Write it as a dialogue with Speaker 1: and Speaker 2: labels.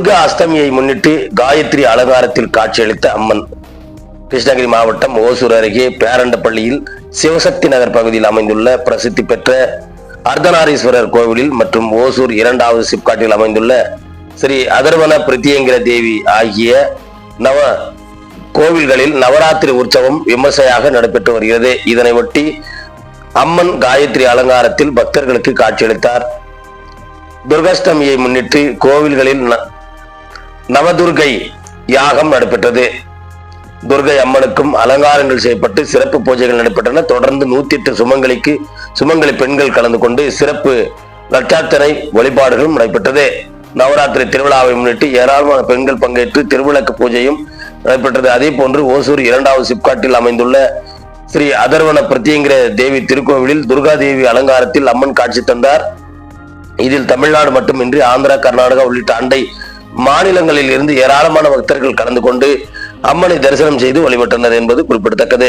Speaker 1: துர்கா அஷ்டமியை முன்னிட்டு காயத்ரி அலங்காரத்தில் காட்சியளித்த அம்மன். கிருஷ்ணகிரி மாவட்டம் ஓசூர் அருகே பேரண்டப்பள்ளியில் சிவசக்தி நகர் பகுதியில் அமைந்துள்ள பிரசித்தி பெற்ற அர்த்தநாரீஸ்வரர் கோவிலில் மற்றும் ஓசூர் 2வது சிப்காட்டில் அமைந்துள்ள ஸ்ரீ அதர்வன பிரத்யங்கிர தேவி ஆகிய நவ கோவில்களில் நவராத்திரி உற்சவம் விமர்சையாக நடைபெற்று வருகிறது. இதனை ஒட்டி அம்மன் காயத்ரி அலங்காரத்தில் பக்தர்களுக்கு காட்சியளித்தார். துர்காஷ்டமியை முன்னிட்டு கோவில்களில் நவதுர்கை யாகம் நடைபெற்றது. துர்கை அம்மனுக்கும் அலங்காரங்கள் செய்யப்பட்டு சிறப்பு பூஜைகள் நடைபெற்றன. தொடர்ந்து 108 சுமங்கலி பெண்கள் கலந்து கொண்டு சிறப்பு லட்சார்த்தனை வழிபாடுகளும் நடைபெற்றது. நவராத்திரி திருவிழாவை முன்னிட்டு ஏராளமான பெண்கள் பங்கேற்று திருவிளக்கு பூஜையும் நடைபெற்றது. அதே போன்று ஓசூர் 2வது சிப்காட்டில் அமைந்துள்ள ஸ்ரீ அதர்வன பிரத்யங்கிர தேவி திருக்கோவிலில் துர்கா தேவி அலங்காரத்தில் அம்மன் காட்சி தந்தார். இதில் தமிழ்நாடு மட்டுமின்றி ஆந்திரா, கர்நாடகா உள்ளிட்ட அண்டை மாநிலங்களில் இருந்து ஏராளமான பக்தர்கள் கலந்து கொண்டு அம்மனை தரிசனம் செய்து வழிபட்டனர் என்பது குறிப்பிடத்தக்கது.